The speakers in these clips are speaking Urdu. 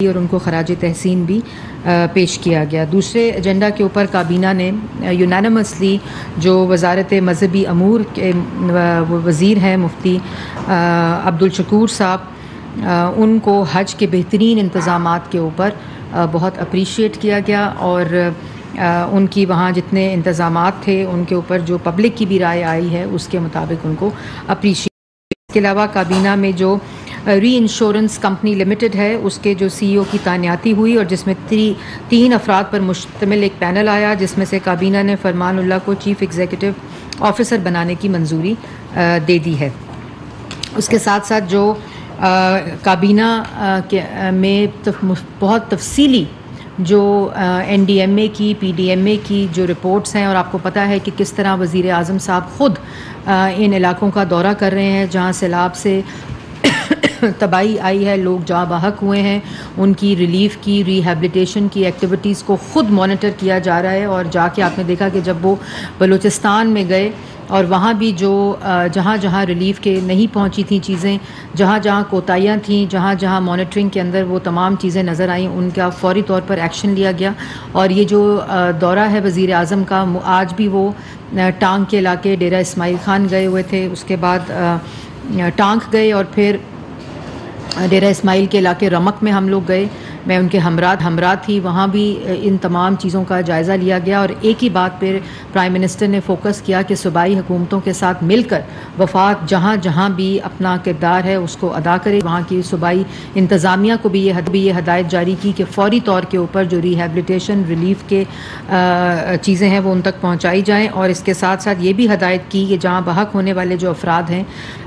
اور ان کو خراج تحسین بھی پیش کیا گیا۔ دوسرے ایجنڈا کے اوپر کابینہ نے یونانیمسلی جو وزارت مذہبی امور کے وزیر ہیں مفتی عبدالشکور صاحب، ان کو حج کے بہترین انتظامات کے اوپر بہت اپریشیٹ کیا گیا، اور ان کی وہاں جتنے انتظامات تھے ان کے اوپر جو پبلک کی بھی رائے آئی ہے اس کے مطابق ان کو اپریشیٹ۔ اس کے علاوہ کابینہ میں جو ری انشورنس کمپنی لمیٹڈ ہے اس کے جو سی ای او کی تعیناتی ہوئی، اور جس میں 3 افراد پر مشتمل ایک پینل آیا، جس میں سے کابینہ نے فرمان اللہ کو چیف ایگزیکٹو آفیسر بنانے کی منظوری دے دی ہے۔ اس کے ساتھ ساتھ جو کابینہ میں بہت تفصیلی جو این ڈی ایم اے کی، پی ڈی ایم اے کی جو رپورٹس ہیں، اور آپ کو پتہ ہے کہ کس طرح وزیر اعظم صاحب خود ان علاقوں کا دورہ کر رہے ہیں جہاں سیلاب سے تباہی آئی ہے، لوگ جاں بحق ہوئے ہیں، ان کی ریلیف کی، ریہیبلیٹیشن کی ایکٹیویٹیز کو خود مانیٹر کیا جا رہا ہے۔ اور جا کے آپ نے دیکھا کہ جب وہ بلوچستان میں گئے اور وہاں بھی جو جہاں جہاں ریلیف کے نہیں پہنچی تھیں چیزیں، جہاں جہاں کوتاہیاں تھیں، جہاں جہاں مانیٹرنگ کے اندر وہ تمام چیزیں نظر آئیں، ان کا فوری طور پر ایکشن لیا گیا۔ اور یہ جو دورہ ہے وزیر اعظم کا، آج بھی وہ ٹانک کے علاقے ڈیرہ اسماعیل خان گئے ہوئے تھے، اس کے بعد ٹانک گئے، اور پھر ڈیرہ اسماعیل کے علاقے رمک میں ہم لوگ گئے، میں ان کے ہمراہ تھی، وہاں بھی ان تمام چیزوں کا جائزہ لیا گیا۔ اور ایک ہی بات پہ پرائم منسٹر نے فوکس کیا کہ صوبائی حکومتوں کے ساتھ مل کر وفاق جہاں جہاں بھی اپنا کردار ہے اس کو ادا کرے۔ وہاں کی صوبائی انتظامیہ کو بھی یہ ہدایت جاری کی کہ فوری طور کے اوپر جو ریہیبلیٹیشن ریلیف کے چیزیں ہیں وہ ان تک پہنچائی جائیں، اور اس کے ساتھ ساتھ یہ بھی ہدایت کی کہ جہاں بحق ہونے والے جو افراد ہیں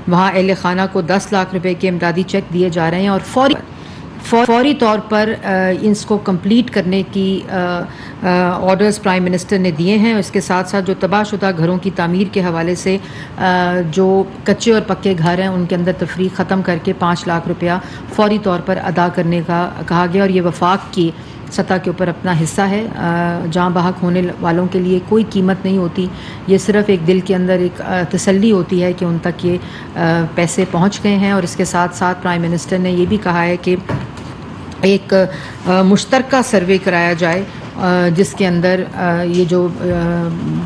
وہاں اہل خانہ کو 10 لاکھ روپے کے امدادی چیک دیے جا رہے ہیں، اور فوری طور پر اس کو کمپلیٹ کرنے کی آرڈرز پرائم منسٹر نے دیے ہیں۔ اس کے ساتھ ساتھ جو تباہ شدہ گھروں کی تعمیر کے حوالے سے جو کچے اور پکے گھر ہیں ان کے اندر تفریق ختم کر کے 5 لاکھ روپیہ فوری طور پر ادا کرنے کا کہا گیا، اور یہ وفاق کی سطح کے اوپر اپنا حصہ ہے۔ جاں بحق ہونے والوں کے لیے کوئی قیمت نہیں ہوتی، یہ صرف ایک دل کے اندر ایک تسلی ہوتی ہے کہ ان تک یہ پیسے پہنچ گئے ہیں۔ اور اس کے ساتھ ساتھ پرائم منسٹر نے یہ بھی کہا ہے کہ ایک مشترکہ سروے کرایا جائے جس کے اندر یہ جو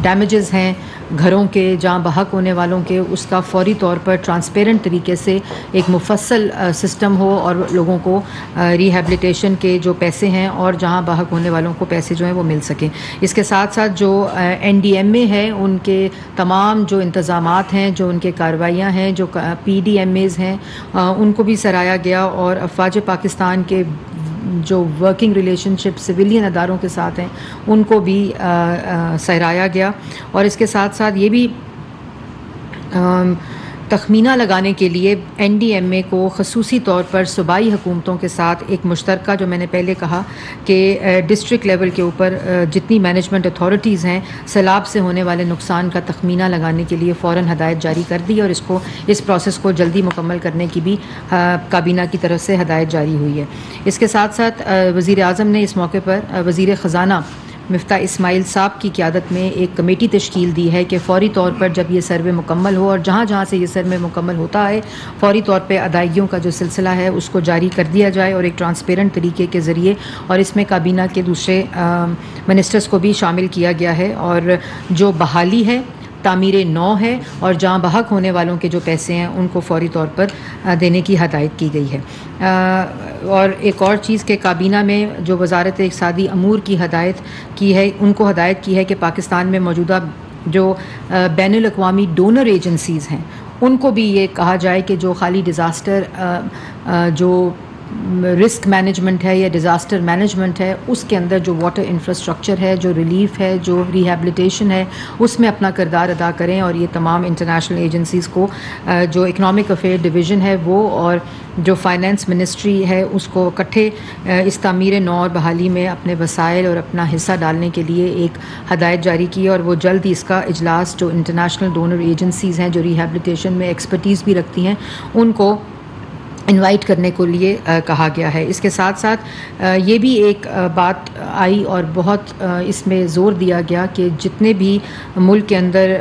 ڈیمیجز ہیں گھروں کے، جاں بحق ہونے والوں کے، اس کا فوری طور پر ٹرانسپیرنٹ طریقے سے ایک مفصل سسٹم ہو، اور لوگوں کو ریہیبلیٹیشن کے جو پیسے ہیں اور جہاں بحق ہونے والوں کو پیسے جو ہیں وہ مل سکیں۔ اس کے ساتھ ساتھ جو این ڈی ایم اے ہے ان کے تمام جو انتظامات ہیں، جو ان کے کارروائیاں ہیں، جو پی ڈی ایم ایز ہیں، ان کو بھی سراہا گیا، اور افواج پاکستان کے جو ورکنگ ریلیشن شپ سویلین اداروں کے ساتھ ہیں ان کو بھی سراہا گیا۔ اور اس کے ساتھ ساتھ یہ بھی تخمینہ لگانے کے لیے این ڈی ایم اے کو خصوصی طور پر صوبائی حکومتوں کے ساتھ ایک مشترکہ، جو میں نے پہلے کہا کہ ڈسٹرکٹ لیول کے اوپر جتنی مینجمنٹ اتھارٹیز ہیں سیلاب سے ہونے والے نقصان کا تخمینہ لگانے کے لیے فوراً ہدایت جاری کر دی، اور اس پروسیس کو جلدی مکمل کرنے کی بھی کابینہ کی طرف سے ہدایت جاری ہوئی ہے۔ اس کے ساتھ ساتھ وزیر اعظم نے اس موقع پر وزیر خزانہ مفتاح اسماعیل صاحب کی قیادت میں ایک کمیٹی تشکیل دی ہے کہ فوری طور پر جب یہ سروے مکمل ہو، اور جہاں جہاں سے یہ سروے مکمل ہوتا ہے فوری طور پہ ادائیگیوں کا جو سلسلہ ہے اس کو جاری کر دیا جائے، اور ایک ٹرانسپیرنٹ طریقے کے ذریعے، اور اس میں کابینہ کے دوسرے منسٹرز کو بھی شامل کیا گیا ہے، اور جو بحالی ہے، تعمیر نو ہے، اور جاں بحق ہونے والوں کے جو پیسے ہیں ان کو فوری طور پر دینے کی ہدایت کی گئی ہے۔ اور ایک اور چیز کہ کابینہ میں جو وزارت اقتصادی امور کی ہدایت کی ہے، ان کو ہدایت کی ہے کہ پاکستان میں موجودہ جو بین الاقوامی ڈونر ایجنسیز ہیں ان کو بھی یہ کہا جائے کہ جو خالی ڈیزاسٹر جو رسک مینجمنٹ ہے یا ڈیزاسٹر مینجمنٹ ہے اس کے اندر جو واٹر انفراسٹرکچر ہے، جو ریلیف ہے، جو ریہیبلیٹیشن ہے، اس میں اپنا کردار ادا کریں، اور یہ تمام انٹرنیشنل ایجنسیز کو جو اکنامک افیئر ڈویژن ہے وہ اور جو فائنانس منسٹری ہے اس کو اکٹھے اس تعمیر نو اور بحالی میں اپنے وسائل اور اپنا حصہ ڈالنے کے لیے ایک ہدایت جاری کی، اور وہ جلد ہی اس کا اجلاس جو انٹرنیشنل ڈونر ایجنسیز ہیں جو ریہیبلیٹیشن میں ایکسپرٹیز بھی رکھتی ہیں ان کو انوائٹ کرنے کو لیے کہا گیا ہے۔ اس کے ساتھ ساتھ یہ بھی ایک بات آئی اور بہت اس میں زور دیا گیا کہ جتنے بھی ملک کے اندر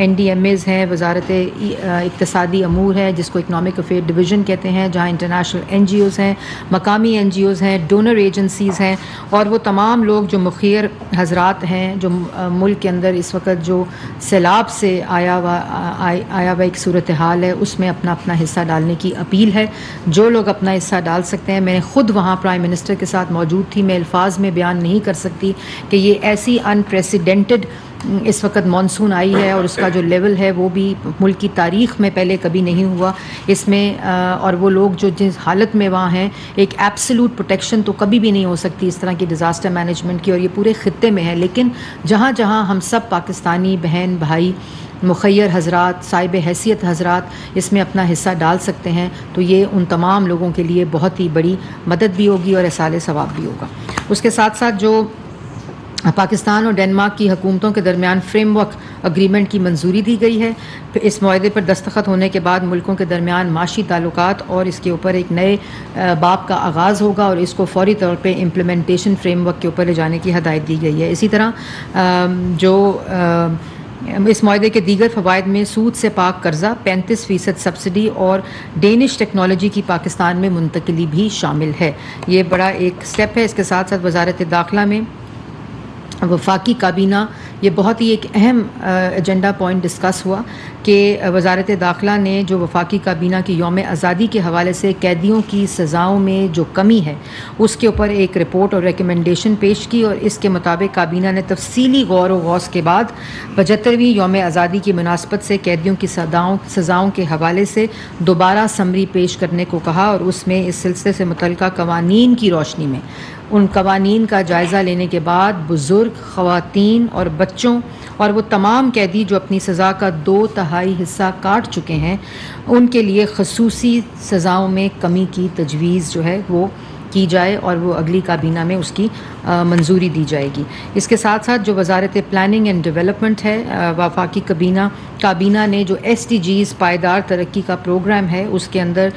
NDMAs ہیں، وزارت اقتصادی امور ہے جس کو اکنامک افیئر ڈویژن کہتے ہیں، جہاں انٹرنیشنل NGOs ہیں، مقامی NGOs ہیں، ڈونر ایجنسیز ہیں، اور وہ تمام لوگ جو مخیر حضرات ہیں جو ملک کے اندر اس وقت جو سیلاب سے آیا ہوا ایک صورتحال ہے اس میں اپنا اپنا حصہ ڈالنے کی اپیل ہے۔ جو لوگ اپنا حصہ ڈال سکتے ہیں، میں خود وہاں پرائم منسٹر کے ساتھ موجود تھی، میں الفاظ میں بیان نہیں کر سکتی کہ یہ ایسی انپریسیڈنٹڈ اس وقت مانسون آئی ہے اور اس کا جو لیول ہے وہ بھی ملک کی تاریخ میں پہلے کبھی نہیں ہوا اس میں، اور وہ لوگ جو جس حالت میں وہاں ہیں، ایک ایبسولوٹ پروٹیکشن تو کبھی بھی نہیں ہو سکتی اس طرح کی ڈیزاسٹر مینجمنٹ کی، اور یہ پورے خطے میں ہے، لیکن جہاں جہاں ہم سب پاکستانی بہن بھائی مخیر حضرات صاحب حیثیت حضرات اس میں اپنا حصہ ڈال سکتے ہیں تو یہ ان تمام لوگوں کے لیے بہت ہی بڑی مدد بھی ہوگی اور احصال ثواب بھی ہوگا۔ اس کے ساتھ ساتھ جو پاکستان اور ڈنمارک کی حکومتوں کے درمیان فریم ورک اگریمنٹ کی منظوری دی گئی ہے، اس معاہدے پر دستخط ہونے کے بعد ملکوں کے درمیان معاشی تعلقات اور اس کے اوپر ایک نئے باب کا آغاز ہوگا اور اس کو فوری طور پہ امپلیمنٹیشن فریم ورک کے اوپر لے جانے کی ہدایت دی گئی ہے۔ اسی طرح جو اس معاہدے کے دیگر فوائد میں سود سے پاک قرضہ، 35% سبسڈی اور ڈینش ٹیکنالوجی کی پاکستان میں منتقلی بھی شامل ہے۔ یہ بڑا ایک سٹیپ ہے۔ اس کے ساتھ ساتھ وزارت داخلہ میں وفاقی کابینہ، یہ بہت ہی ایک اہم ایجنڈا پوائنٹ ڈسکس ہوا کہ وزارت داخلہ نے جو وفاقی کابینہ کی یوم آزادی کے حوالے سے قیدیوں کی سزاؤں میں جو کمی ہے اس کے اوپر ایک رپورٹ اور ریکمنڈیشن پیش کی، اور اس کے مطابق کابینہ نے تفصیلی غور و غوص کے بعد 75ویں یوم آزادی کی مناسبت سے قیدیوں کی سزاؤں کے حوالے سے دوبارہ سمری پیش کرنے کو کہا، اور اس میں اس سلسلے سے متعلقہ قوانین کی روشنی میں ان قوانین کا جائزہ لینے کے بعد بزرگ، خواتین اور بچوں اور وہ تمام قیدی جو اپنی سزا کا 2/3 حصہ کاٹ چکے ہیں ان کے لیے خصوصی سزاؤں میں کمی کی تجویز جو ہے وہ کی جائے، اور وہ اگلی کابینہ میں اس کی منظوری دی جائے گی۔ اس کے ساتھ ساتھ جو وزارت پلاننگ اینڈ ڈیولپمنٹ ہے، وفاقی کابینہ نے جو SDGs پائیدار ترقی کا پروگرام ہے اس کے اندر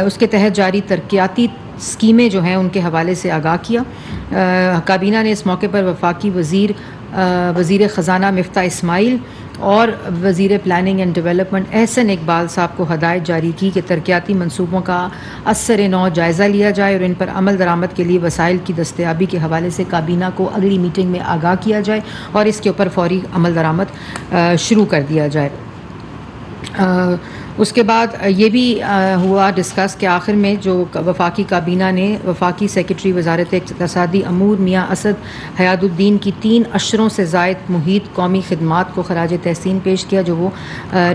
اس کے تحت جاری ترقیاتی اسکیمیں جو ہیں ان کے حوالے سے آگاہ کیا۔ کابینہ نے اس موقع پر وفاقی وزیر خزانہ مفتاح اسماعیل اور وزیر planning and development Ahsan Iqbal صاحب کو ہدایت جاری کی کہ ترقیاتی منصوبوں کا اثر نو جائزہ لیا جائے اور ان پر عمل درآمد کے لیے وسائل کی دستیابی کے حوالے سے کابینہ کو اگلی میٹنگ میں آگاہ کیا جائے اور اس کے اوپر فوری عمل درآمد شروع کر دیا جائے۔ اس کے بعد یہ بھی ہوا ڈسکس کہ آخر میں جو وفاقی کابینہ نے وفاقی سیکرٹری وزارت اقتصادی امور میاں اسد حیات الدین کی 3 اشروں سے زائد محیط قومی خدمات کو خراج تحسین پیش کیا جو وہ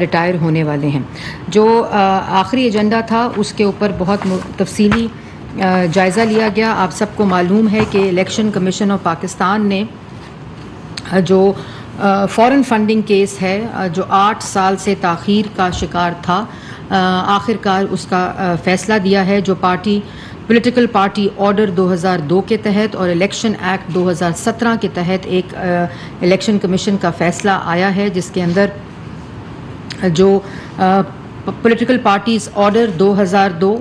ریٹائر ہونے والے ہیں۔ جو آخری ایجنڈا تھا اس کے اوپر بہت تفصیلی جائزہ لیا گیا۔ آپ سب کو معلوم ہے کہ الیکشن کمیشن آف پاکستان نے جو فورن فنڈنگ کیس ہے جو 8 سال سے تاخیر کا شکار تھا، آخر کار اس کا فیصلہ دیا ہے، جو پولیٹیکل پارٹی آرڈر 2002 کے تحت اور الیکشن ایکٹ 2017 کے تحت ایک الیکشن کمیشن کا فیصلہ آیا ہے، جس کے اندر جو پولیٹیکل پارٹیز آرڈر 2002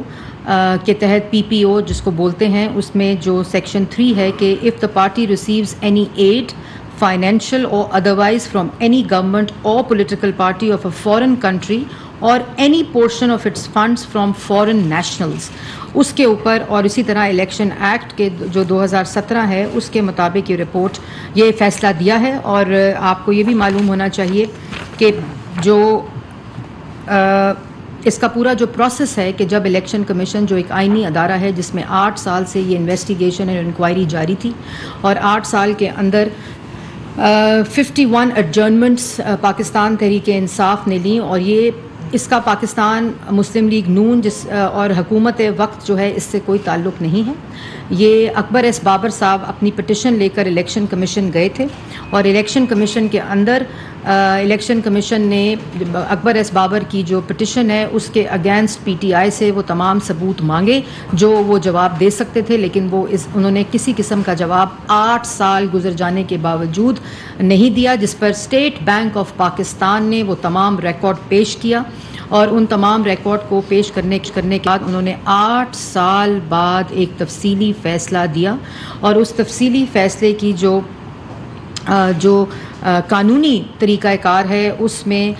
کے تحت PPO جس کو بولتے ہیں، اس میں جو سیکشن 3 ہے کہ if the party receives any aid financial or otherwise from any government or political party of a foreign country or any portion of its funds from foreign nationals، اس کے اوپر، اور اسی طرح الیکشن ایکٹ کے جو 2017 ہے اس کے مطابق یہ رپورٹ یہ فیصلہ دیا ہے۔ اور آپ کو یہ بھی معلوم ہونا چاہیے کہ جو اس کا پورا جو پروسیس ہے کہ جب الیکشن کمیشن جو ایک آئینی ادارہ ہے جس میں 8 سال سے یہ انویسٹیگیشن اور انکوائری جاری تھی اور 8 سال کے اندر 51 ایڈجرنمنٹس پاکستان تحریک انصاف نے لیں، اور یہ اس کا پاکستان مسلم لیگ نون اور حکومت وقت جو ہے اس سے کوئی تعلق نہیں ہے۔ یہ اکبر ایس بابر صاحب اپنی پٹیشن لے کر الیکشن کمیشن گئے تھے، اور الیکشن کمیشن کے اندر الیکشن کمیشن نے اکبر ایس بابر کی جو پٹیشن ہے اس کے اگینسٹ PTI سے وہ تمام ثبوت مانگے جو وہ جواب دے سکتے تھے، لیکن انہوں نے کسی قسم کا جواب 8 سال گزر جانے کے باوجود نہیں دیا، جس پر اسٹیٹ بینک آف پاکستان نے وہ تمام ریکارڈ پیش کیا اور ان تمام ریکارڈ کو پیش کرنے کے بعد انہوں نے 8 سال بعد ایک تفصیلی فیصلہ دیا، اور اس تفصیلی فیصلے کی جو قانونی طریقہ کار ہے اس میں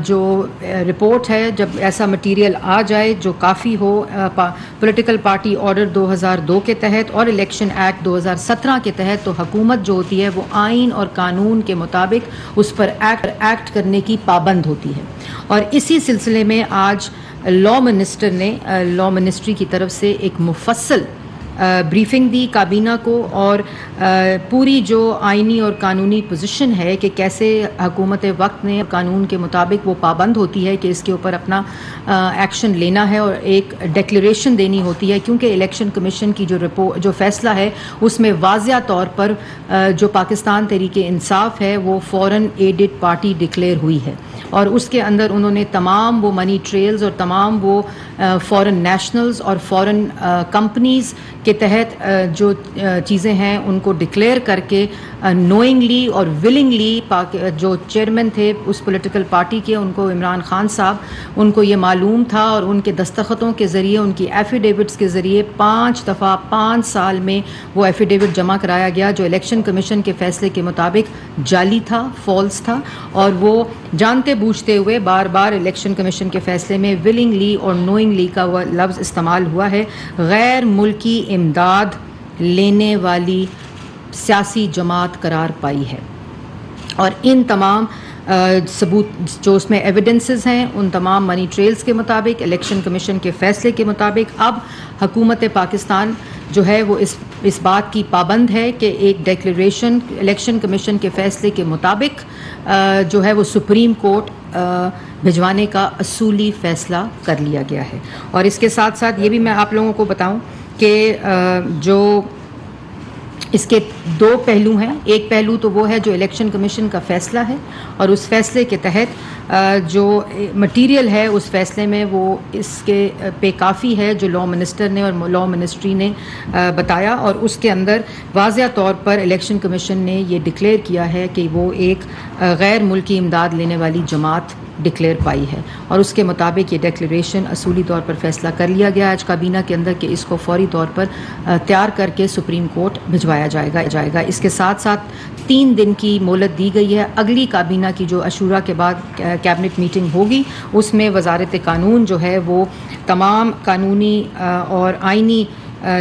جو رپورٹ ہے، جب ایسا مٹیریل آ جائے جو کافی ہو پولیٹیکل پارٹی آرڈر 2002 کے تحت اور الیکشن ایکٹ 2017 کے تحت، تو حکومت جو ہوتی ہے وہ آئین اور قانون کے مطابق اس پر ایکٹ کرنے کی پابند ہوتی ہے۔ اور اسی سلسلے میں آج لا منسٹر نے لا منسٹری کی طرف سے ایک مفصل بریفنگ دی کابینہ کو، اور پوری جو آئینی اور قانونی پوزیشن ہے کہ کیسے حکومت وقت نے قانون کے مطابق وہ پابند ہوتی ہے کہ اس کے اوپر اپنا ایکشن لینا ہے اور ایک ڈیکلیریشن دینی ہوتی ہے، کیونکہ الیکشن کمیشن کی جو فیصلہ ہے اس میں واضح طور پر جو پاکستان تحریک انصاف ہے وہ فورن ایڈڈ پارٹی ڈکلیئر ہوئی ہے، اور اس کے اندر انہوں نے تمام وہ منی ٹریلز اور تمام وہ فورن نیشنلز اور فورن کمپنیز کے تحت جو چیزیں ہیں ان کو ڈکلیئر کر کے نوئنگلی اور ولنگلی جو چیئرمین تھے اس پولیٹیکل پارٹی کے، ان کو عمران خان صاحب، ان کو یہ معلوم تھا، اور ان کے دستخطوں کے ذریعے، ان کی ایفیڈیوٹس کے ذریعے 5 دفعہ 5 سال میں وہ ایفیڈیوٹ جمع کرایا گیا جو الیکشن کمیشن کے فیصلے کے مطابق جعلی تھا، فالس تھا، اور وہ جانتے بوجھتے ہوئے بار بار الیکشن کمیشن کے فیصلے میں ولنگلی اور نوئنگلی کا وہ لفظ استعمال ہوا ہے، غیر ملکی امداد لینے والی سیاسی جماعت قرار پائی ہے۔ اور ان تمام ثبوت جو اس میں ایویڈنسز ہیں، ان تمام منی ٹریلز کے مطابق، الیکشن کمیشن کے فیصلے کے مطابق، اب حکومت پاکستان جو ہے وہ اس بات کی پابند ہے کہ ایک ڈیکلیریشن الیکشن کمیشن کے فیصلے کے مطابق جو ہے وہ سپریم کورٹ بھجوانے کا اصولی فیصلہ کر لیا گیا ہے۔ اور اس کے ساتھ ساتھ یہ بھی میں آپ لوگوں کو بتاؤں کہ جو اس کے 2 پہلو ہیں، ایک پہلو تو وہ ہے جو الیکشن کمیشن کا فیصلہ ہے، اور اس فیصلے کے تحت جو مٹیریل ہے اس فیصلے میں وہ اس کے پہ کافی ہے جو لا منسٹر نے اور لا منسٹری نے بتایا، اور اس کے اندر واضح طور پر الیکشن کمیشن نے یہ ڈکلیئر کیا ہے کہ وہ ایک غیر ملکی امداد لینے والی جماعت ڈکلیئر پائی ہے، اور اس کے مطابق یہ ڈیکلیریشن اصولی طور پر فیصلہ کر لیا گیا آج کابینہ کے اندر کہ اس کو فوری طور پر تیار کر کے سپریم کورٹ بھجوایا جائے گا۔ اس کے ساتھ ساتھ 3 دن کی مہلت دی گئی ہے، اگلی کابینہ کی جو عشورہ کے بعد کیبنٹ میٹنگ ہوگی اس میں وزارت قانون جو ہے وہ تمام قانونی اور آئینی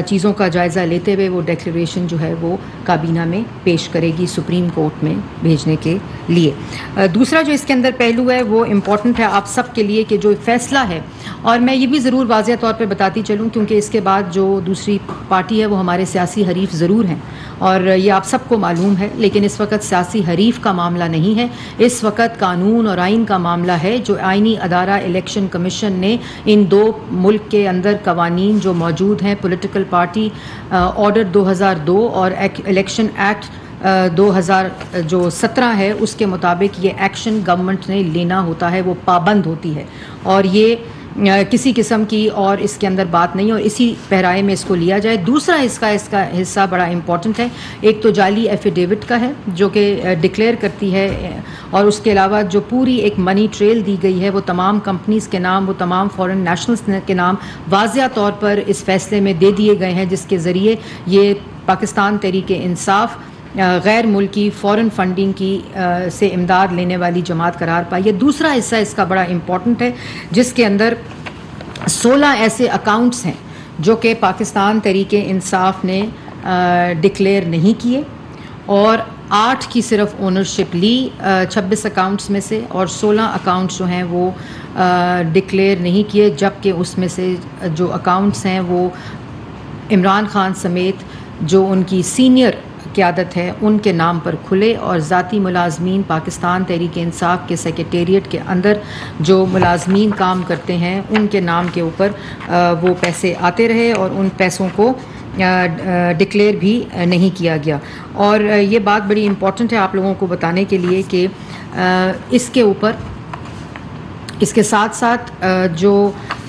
چیزوں کا جائزہ لیتے ہوئے وہ ڈیکلیریشن جو ہے وہ کابینہ میں پیش کرے گی سپریم کورٹ میں بھیجنے کے لیے۔ دوسرا جو اس کے اندر پہلو ہے وہ امپورٹنٹ ہے آپ سب کے لیے کہ جو فیصلہ ہے، اور میں یہ بھی ضرور واضح طور پہ بتاتی چلوں کیونکہ اس کے بعد جو دوسری پارٹی ہے وہ ہمارے سیاسی حریف ضرور ہیں، اور یہ آپ سب کو معلوم ہے، لیکن اس وقت سیاسی حریف کا معاملہ نہیں ہے، اس وقت قانون اور آئین کا معاملہ ہے، جو آئینی ادارہ الیکشن کمیشن نے ان 2 ملک کے اندر قوانین جو موجود ہیں، پولیٹیکل پارٹی آرڈر 2002 اور الیکشن ایکٹ 2017 ہے، اس کے مطابق یہ ایکشن گورنمنٹ نے لینا ہوتا ہے، وہ پابند ہوتی ہے، اور یہ کسی قسم کی اور اس کے اندر بات نہیں، اور اسی پہرائے میں اس کو لیا جائے۔ دوسرا اس کا حصہ بڑا امپورٹنٹ ہے، ایک تو جعلی ایفیڈیوٹ کا ہے جو کہ ڈکلیئر کرتی ہے، اور اس کے علاوہ جو پوری ایک منی ٹریل دی گئی ہے وہ تمام کمپنیز کے نام، وہ تمام فورن نیشنلز کے نام واضح طور پر اس فیصلے میں دے دیے گئے ہیں، جس کے ذریعے یہ پاکستان تحریک انصاف غیر ملکی فورن فنڈنگ کی سے امداد لینے والی جماعت قرار پائی ہے۔ دوسرا حصہ اس کا بڑا امپورٹنٹ ہے جس کے اندر 16 ایسے اکاؤنٹس ہیں جو کہ پاکستان تحریک انصاف نے ڈکلیئر نہیں کیے، اور 8 کی صرف اونرشپ لی 26 اکاؤنٹس میں سے، اور 16 اکاؤنٹس جو ہیں وہ ڈکلیئر نہیں کیے، جبکہ اس میں سے جو اکاؤنٹس ہیں وہ عمران خان سمیت جو ان کی سینئر قیادت ہے ان کے نام پر کھلے، اور ذاتی ملازمین پاکستان تحریک انصاف کے سیکریٹریٹ کے اندر جو ملازمین کام کرتے ہیں ان کے نام کے اوپر وہ پیسے آتے رہے، اور ان پیسوں کو ڈکلیئر بھی نہیں کیا گیا۔ اور یہ بات بڑی امپورٹنٹ ہے آپ لوگوں کو بتانے کے لیے کہ اس کے اوپر اس کے ساتھ ساتھ جو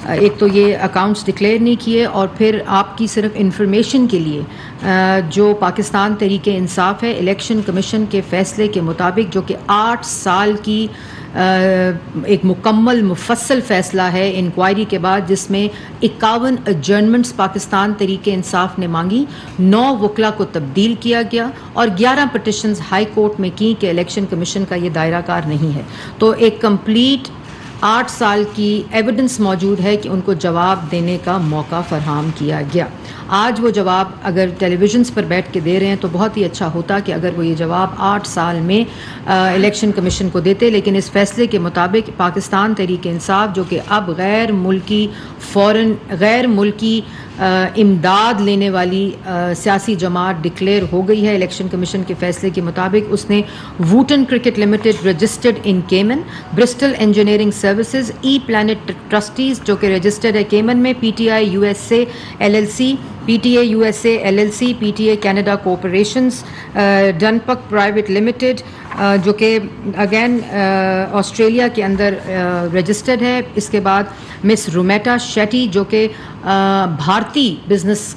ایک تو یہ اکاؤنٹس ڈکلیئر نہیں کیے، اور پھر آپ کی صرف انفارمیشن کے لیے جو پاکستان تحریک انصاف ہے، الیکشن کمیشن کے فیصلے کے مطابق، جو کہ 8 سال کی ایک مکمل مفصل فیصلہ ہے انکوائری کے بعد، جس میں 51 ایڈجرنمنٹس پاکستان تحریک انصاف نے مانگی، 9 وکلا کو تبدیل کیا گیا اور 11 پٹیشنز ہائی کورٹ میں کی کہ الیکشن کمیشن کا یہ دائرہ کار نہیں ہے. تو ایک کمپلیٹ 8 سال کی ایویڈنس موجود ہے کہ ان کو جواب دینے کا موقع فراہم کیا گیا. آج وہ جواب اگر ٹیلی ویژنس پر بیٹھ کے دے رہے ہیں تو بہت ہی اچھا ہوتا کہ اگر وہ یہ جواب 8 سال میں الیکشن کمیشن کو دیتے، لیکن اس فیصلے کے مطابق پاکستان تحریک انصاف، جو کہ اب غیر ملکی امداد لینے والی سیاسی جماعت ڈکلیئر ہو گئی ہے الیکشن کمیشن کے فیصلے کے مطابق، اس نے Wootton cricket limited registered in Cayman, Bristol engineering services, E plant trustees جو کہ رجسٹرڈ ہے کیمن میں، P T I U S A L L C, P T A U S A L L C, P T A Canada corporations, ڈنپک پرائیویٹ لمیٹڈ جو کہ اگین آسٹریلیا کے اندر رجسٹرڈ ہے. اس کے بعد مس رومیٹا شیٹی جو کہ بھارتی بزنس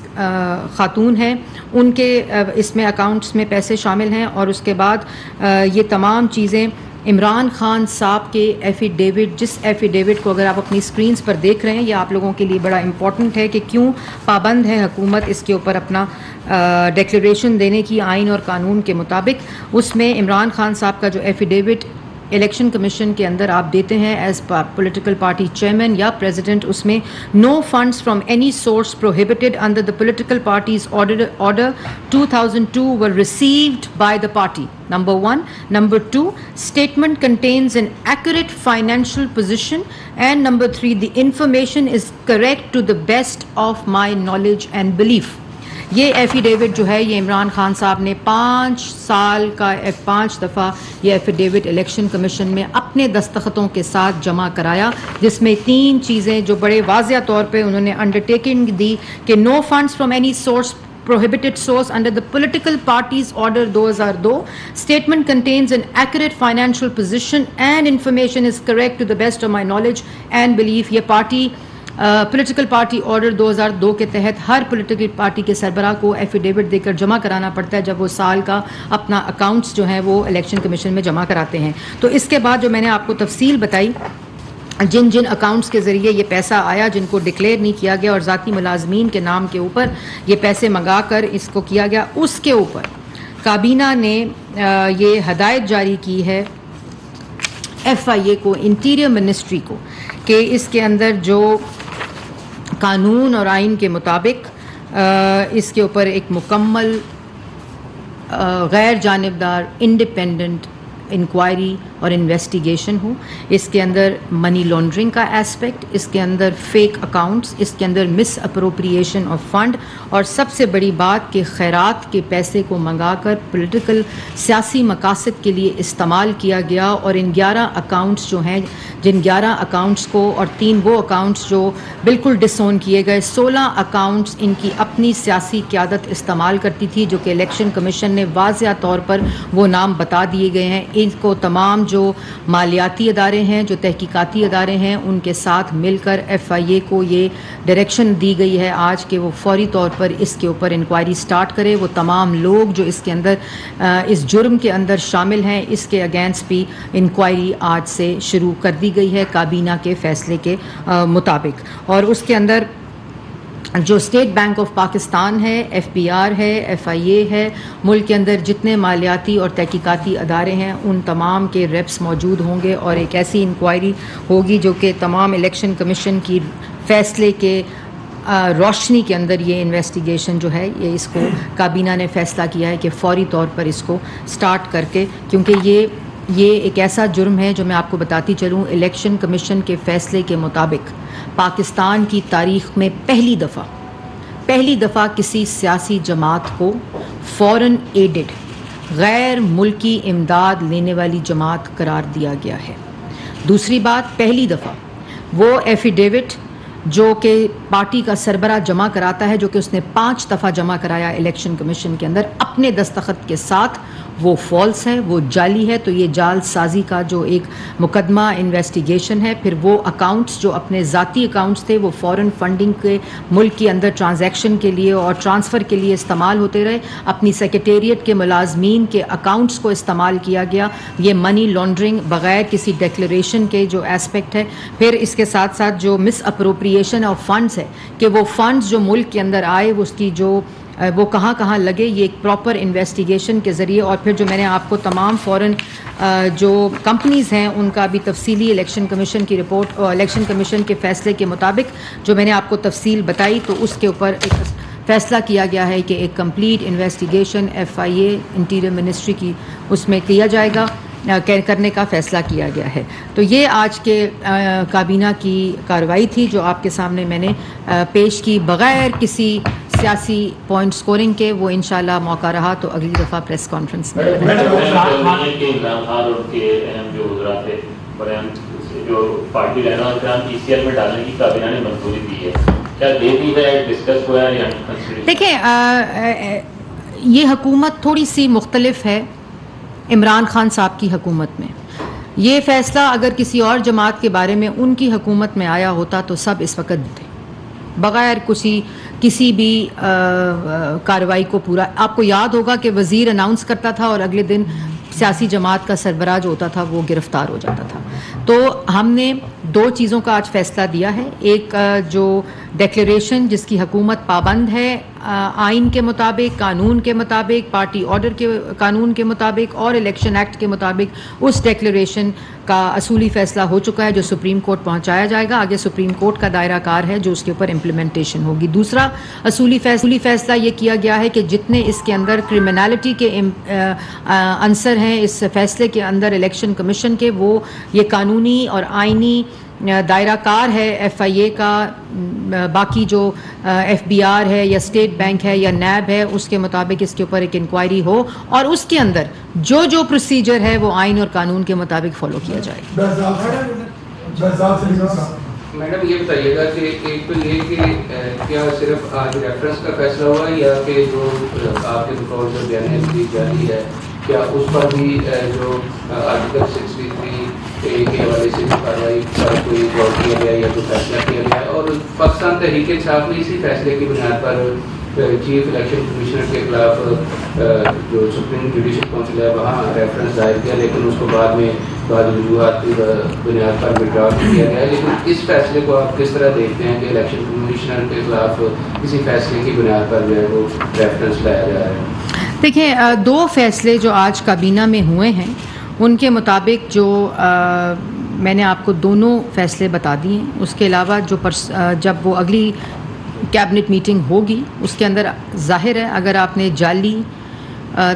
خاتون ہیں، ان کے اس میں اکاؤنٹس میں پیسے شامل ہیں. اور اس کے بعد یہ تمام چیزیں عمران خان صاحب کے ایفیڈیوٹ، جس ایفیڈیوٹ کو اگر آپ اپنی سکرینز پر دیکھ رہے ہیں، یہ آپ لوگوں کے لیے بڑا امپورٹنٹ ہے کہ کیوں پابند ہے حکومت اس کے اوپر اپنا ڈیکلیریشن دینے کی آئین اور قانون کے مطابق. اس میں عمران خان صاحب کا جو ایفیڈیوٹ الیکشن کمیشن کے اندر آپ دیتے ہیں ایز پولیٹیکل پارٹی چیئرمین یا پریزیڈنٹ، اس میں no funds from any source prohibited under the political parties order 2002 were received by the party. Number 1. Number 2, statement contains an accurate financial position. And number 3, the information is correct to the best of my knowledge and belief. یہ ایفیڈیوٹ جو ہے یہ عمران خان صاحب نے 5 سال کا 5 دفعہ یہ ایفیڈیوٹ الیکشن کمیشن میں اپنے دستخطوں کے ساتھ جمع کرایا، جس میں 3 چیزیں جو بڑے واضح طور پہ انہوں نے انڈرٹیکنگ دی کہ no funds from any source prohibited source under the political parties order 2002. Statement contains an accurate financial position and information is correct to the best of my knowledge and belief. یہ پارٹی پولیٹیکل پارٹی آرڈر 2002 کے تحت ہر پولیٹیکل پارٹی کے سربراہ کو ایفیڈیوٹ دے کر جمع کرانا پڑتا ہے جب وہ سال کا اپنا اکاؤنٹس جو ہیں وہ الیکشن کمیشن میں جمع کراتے ہیں. تو اس کے بعد جو میں نے آپ کو تفصیل بتائی جن اکاؤنٹس کے ذریعے یہ پیسہ آیا، جن کو ڈکلیئر نہیں کیا گیا اور ذاتی ملازمین کے نام کے اوپر یہ پیسے منگا کر اس کو کیا گیا، اس کے اوپر کابینہ نے یہ ہدایت جاری کی ہے ایف آئی اے کو، انٹیریئر منسٹری کو، کہ اس کے اندر جو قانون اور آئین کے مطابق اس کے اوپر ایک مکمل غیر جانبدار انڈیپینڈنٹ انکوائری اور انویسٹیگیشن ہو. اس کے اندر منی لانڈرنگ کا ایسپیکٹ، اس کے اندر فیک اکاؤنٹس، اس کے اندر مس اپروپریشن آف فنڈ، اور سب سے بڑی بات کہ خیرات کے پیسے کو منگا کر پولیٹیکل سیاسی مقاصد کے لیے استعمال کیا گیا. اور ان 11 اکاؤنٹس جو ہیں، جن 11 اکاؤنٹس کو اور 3 وہ اکاؤنٹس جو بالکل ڈس اون کیے گئے، 16 اکاؤنٹس ان کی اپنی سیاسی قیادت استعمال کرتی تھی، جو کہ الیکشن کمیشن نے واضح طور پر وہ نام بتا دیے گئے ہیں. ان کو تمام جو مالیاتی ادارے ہیں، جو تحقیقاتی ادارے ہیں، ان کے ساتھ مل کر ایف آئی اے کو یہ ڈائریکشن دی گئی ہے آج کہ وہ فوری طور پر اس کے اوپر انکوائری سٹارٹ کرے. وہ تمام لوگ جو اس کے اندر اس جرم کے اندر شامل ہیں، اس کے اگینسٹ بھی انکوائری آج سے شروع کر دی گئی ہے کابینہ کے فیصلے کے مطابق. اور اس کے اندر جو اسٹیٹ بینک آف پاکستان ہے، ایف بی آر ہے، ایف آئی اے ہے، ملک کے اندر جتنے مالیاتی اور تحقیقاتی ادارے ہیں ان تمام کے ریپس موجود ہوں گے، اور ایک ایسی انکوائری ہوگی جو کہ تمام الیکشن کمیشن کی فیصلے کے روشنی کے اندر یہ انویسٹیگیشن جو ہے یہ اس کو کابینہ نے فیصلہ کیا ہے کہ فوری طور پر اس کو سٹارٹ کر کے، کیونکہ یہ ایک ایسا جرم ہے جو میں آپ کو بتاتی چلوں، الیکشن کمیشن کے فیصلے کے مطابق پاکستان کی تاریخ میں پہلی دفعہ کسی سیاسی جماعت کو فورن ایڈڈ غیر ملکی امداد لینے والی جماعت قرار دیا گیا ہے. دوسری بات، پہلی دفعہ وہ ایفیڈیوٹ جو کہ پارٹی کا سربراہ جمع کراتا ہے، جو کہ اس نے 5 دفعہ جمع کرایا الیکشن کمیشن کے اندر اپنے دستخط کے ساتھ، وہ فالس ہے, وہ جعلی ہے. تو یہ جال سازی کا جو ایک مقدمہ انویسٹیگیشن ہے. پھر وہ اکاؤنٹس جو اپنے ذاتی اکاؤنٹس تھے وہ فورن فنڈنگ کے ملک کے اندر ٹرانزیکشن کے لیے اور ٹرانسفر کے لیے استعمال ہوتے رہے. اپنی سیکریٹریٹ کے ملازمین کے اکاؤنٹس کو استعمال کیا گیا. یہ منی لانڈرنگ بغیر کسی ڈیکلریشن کے جو ایسپیکٹ ہے. پھر اس کے ساتھ ساتھ جو مس اپروپریشن آف فنڈز ہے کہ وہ فنڈز جو ملک کے اندر آئے اس کی جو وہ کہاں کہاں لگے, یہ ایک پراپر انویسٹیگیشن کے ذریعے. اور پھر جو میں نے آپ کو تمام فورن جو کمپنیز ہیں ان کا بھی تفصیلی الیکشن کمیشن کی رپورٹ اور الیکشن کمیشن کے فیصلے کے مطابق جو میں نے آپ کو تفصیل بتائی, تو اس کے اوپر ایک فیصلہ کیا گیا ہے کہ ایک complete investigation FIA interior ministry کی اس میں کیا جائے گا, کرنے کا فیصلہ کیا گیا ہے. تو یہ آج کے کابینہ کی کارروائی تھی جو آپ کے سامنے میں نے پیش کی بغیر کسی سیاسی پوائنٹ سکورنگ کے. وہ انشاءاللہ موقع رہا تو اگلی دفعہ پریس کانفرنس میں جو پارٹی رہنا ECL میں ڈالنے کی کابینہ نے منظوری دی ہے, کیا دے دی ہے, ڈسکس ہوا ہے یا نہیں؟ دیکھیں یہ حکومت تھوڑی سی مختلف ہے عمران خان صاحب کی حکومت میں. یہ فیصلہ اگر کسی اور جماعت کے بارے میں ان کی حکومت میں آیا ہوتا تو سب اس وقت بغیر کسی بھی کارروائی کو پورا, آپ کو یاد ہوگا کہ وزیر اناؤنس کرتا تھا اور اگلے دن سیاسی جماعت کا سربراہ جو ہوتا تھا وہ گرفتار ہو جاتا تھا. تو ہم نے دو چیزوں کا آج فیصلہ دیا ہے. ایک جو ڈیکلیریشن جس کی حکومت پابند ہے آئین کے مطابق, قانون کے مطابق, پارٹی آرڈر کے قانون کے مطابق اور الیکشن ایکٹ کے مطابق, اس ڈیکلیریشن کا اصولی فیصلہ ہو چکا ہے جو سپریم کورٹ پہنچایا جائے گا. آگے سپریم کورٹ کا دائرہ کار ہے جو اس کے اوپر امپلیمنٹیشن ہوگی. دوسرا اصولی فیصلہ یہ کیا گیا ہے کہ جتنے اس کے اندر کرمنالٹی کے عنصر ہیں اس فیصلے کے اندر الیکشن کمیشن کے, وہ یہ قانونی اور آئینی دائرہ کار ہے FIA کا. باقی جو FBR ہے یا اسٹیٹ بینک ہے یا نیب ہے اس کے مطابق اس کے اوپر ایک انکوائری ہو اور اس کے اندر جو پروسیجر ہے وہ آئین اور قانون کے مطابق فالو کیا جائے. میڈم یہ بتائیے گا کہ ایک تو یہ کہ کیا صرف آج ریفرنس کا فیصلہ ہوا یا کہ جو آپ کے بطور جو بیان جاری ہے کیا اس پر بھی جو آرٹیکل 63 کے حوالے سے کارروائی پر کوئی غور کیا گیا یا کوئی فیصلہ کیا گیا؟ اور پاکستان تحریک انصاف نے اسی فیصلے کی بنیاد پر چیف الیکشن کمشنر کے خلاف جو سپریم جوڈیشل کونسل ہے وہاں ریفرنس دائر کیا, لیکن اس کو بعد میں بعض وجوہات کی بنیاد پر وڈرا کیا گیا. لیکن اس فیصلے کو آپ کس طرح دیکھتے ہیں کہ الیکشن کمشنر کے خلاف کسی فیصلے کی بنیاد پر جو ہے وہ ریفرنس لایا جا رہا ہے؟ دیکھیں دو فیصلے جو آج کابینہ میں ہوئے ہیں ان کے مطابق جو میں نے آپ کو دونوں فیصلے بتا دیے. اس کے علاوہ جو جب وہ اگلی کیبنٹ میٹنگ ہوگی اس کے اندر ظاہر ہے اگر آپ نے جعلی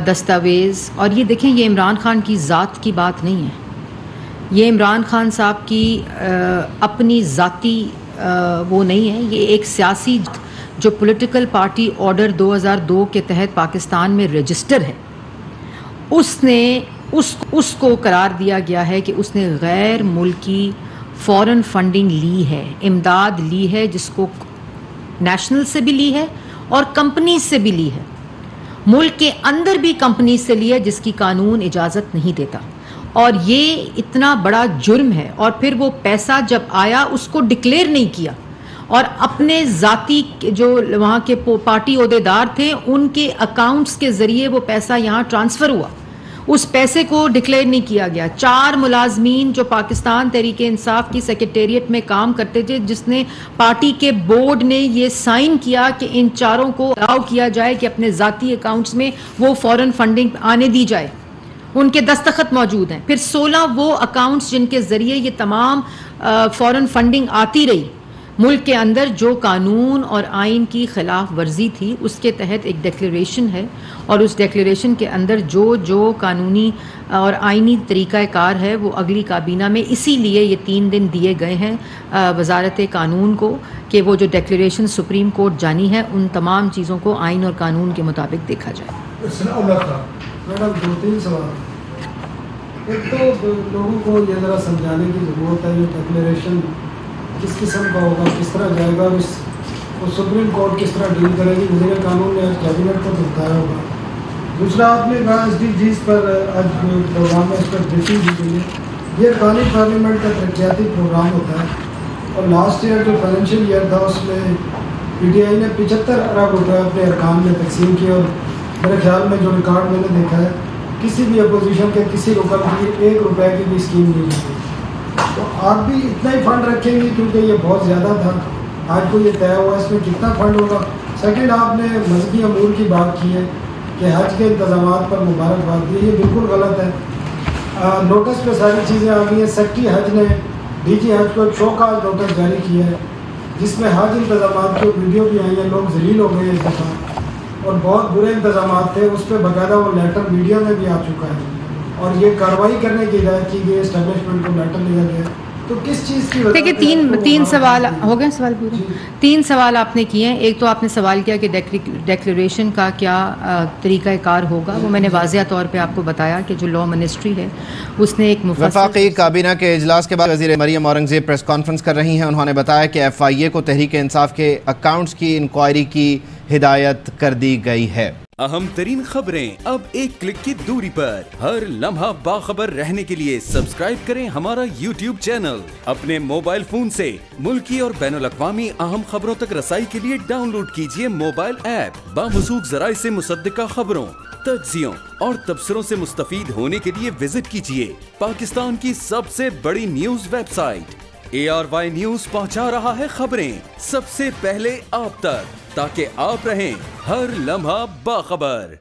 دستاویز, اور یہ دیکھیں یہ عمران خان کی ذات کی بات نہیں ہے, یہ عمران خان صاحب کی اپنی ذاتی وہ نہیں ہے, یہ ایک سیاسی جو پولیٹیکل پارٹی آرڈر 2002 کے تحت پاکستان میں رجسٹر ہے اس کو قرار دیا گیا ہے کہ اس نے غیر ملکی فورن فنڈنگ لی ہے, امداد لی ہے, جس کو نیشنل سے بھی لی ہے اور کمپنیز سے بھی لی ہے, ملک کے اندر بھی کمپنیز سے لی ہے جس کی قانون اجازت نہیں دیتا. اور یہ اتنا بڑا جرم ہے. اور پھر وہ پیسہ جب آیا اس کو ڈکلیئر نہیں کیا اور اپنے ذاتی جو وہاں کے پارٹی عہدیدار تھے ان کے اکاؤنٹس کے ذریعے وہ پیسہ یہاں ٹرانسفر ہوا, اس پیسے کو ڈکلیئر نہیں کیا گیا. 4 ملازمین جو پاکستان تحریک انصاف کی سیکریٹریٹ میں کام کرتے تھے, جس نے پارٹی کے بورڈ نے یہ سائن کیا کہ ان 4 کو الاؤ کیا جائے کہ اپنے ذاتی اکاؤنٹس میں وہ فورن فنڈنگ آنے دی جائے, ان کے دستخط موجود ہیں. پھر 16 وہ اکاؤنٹس جن کے ذریعے یہ تمام فورن فنڈنگ آتی رہی ملک کے اندر, جو قانون اور آئین کی خلاف ورزی تھی, اس کے تحت ایک ڈیکلیریشن ہے اور اس ڈیکلیریشن کے اندر جو قانونی اور آئینی طریقہ کار ہے وہ اگلی کابینہ میں اسی لیے یہ 3 دن دیے گئے ہیں وزارت قانون کو کہ وہ جو ڈیکلیریشن سپریم کورٹ جانی ہے ان تمام چیزوں کو آئین اور قانون کے مطابق دیکھا جائے. میڈم 2-3 سوال. ایک تو لوگوں کو یہ ذرا سمجھانے کی ضرورت ہے یہ ڈیکلیریشن کس قسم کا ہوگا, کس طرح جائے گا, اور اس سپریم کورٹ کس طرح ڈیل کرے گی. وزیر قانون نے کیبنٹ کو بتایا ہوگا دوسرا آپ نے کہا SDGs پر آج پروگرام میں اس پر بریفنگ دی گئی ہے. یہ ارکانی پارلیمنٹ کا ترقیاتی پروگرام ہوتا ہے اور لاسٹ ایئر جو فائنینشیل ایئر تھا اس میں PTI نے 75 ارب روپے اپنے ارکان میں تقسیم کیے اور میرے خیال میں جو ریکارڈ میں نے دیکھا ہے کسی بھی اپوزیشن کے کسی رکن کی 1 روپے کی بھی اسکیم نہیں ہوئی. تو آپ بھی اتنا ہی فنڈ رکھیں گے کیونکہ یہ بہت زیادہ تھا. آج کو یہ طے ہوا اس میں کتنا فنڈ ہوگا. سیکنڈ آپ نے مذہبی امور کی بات کی ہے کہ حج کے انتظامات پر مبارکباد دی. یہ بالکل غلط ہے. نوٹس پہ ساری چیزیں آ گئی ہیں. سیکٹری حج نے DG حج کو ایک شو کاز نوٹس جاری کیا ہے جس میں حج انتظامات کی ویڈیو بھی آئی ہیں. لوگ ذلیل ہو گئے اس دفعہ اور بہت برے انتظامات تھے. اس پہ باقاعدہ وہ لیٹر میڈیا میں بھی آ چکا ہے اور یہ کارروائی کرنے کی ہدایت کی گئی. اسٹیبلشمنٹ کو لیٹر لیا گیا. تو کس چیز کی دیکھیے تین سوال ہو گئے. سوال پورے 3 سوال آپ نے کیے ہیں. ایک تو آپ نے سوال کیا کہ ڈیکلیریشن کا کیا طریقہ کار ہوگا. وہ میں نے واضح طور پہ آپ کو بتایا کہ جو لا منسٹری ہے اس نے ایک وفاقی کابینہ کے اجلاس کے بعد وزیر مریم اورنگزیب پریس کانفرنس کر رہی ہیں. انہوں نے بتایا کہ FIA کو تحریک انصاف کے اکاؤنٹس کی انکوائری کی ہدایت کر دی گئی ہے. اہم ترین خبریں اب ایک کلک کی دوری پر. ہر لمحہ باخبر رہنے کے لیے سبسکرائب کریں ہمارا YouTube چینل. اپنے موبائل فون سے ملکی اور بین الاقوامی اہم خبروں تک رسائی کے لیے ڈاؤن لوڈ کیجیے موبائل ایپ. باموثوق ذرائع سے مصدقہ خبروں، تجزیوں اور تبصروں سے مستفید ہونے کے لیے وزٹ کیجیے پاکستان کی سب سے بڑی news website. ARY news پہنچا رہا ہے خبریں سب سے پہلے آپ تک تاکہ آپ رہیں ہر لمحہ باخبر.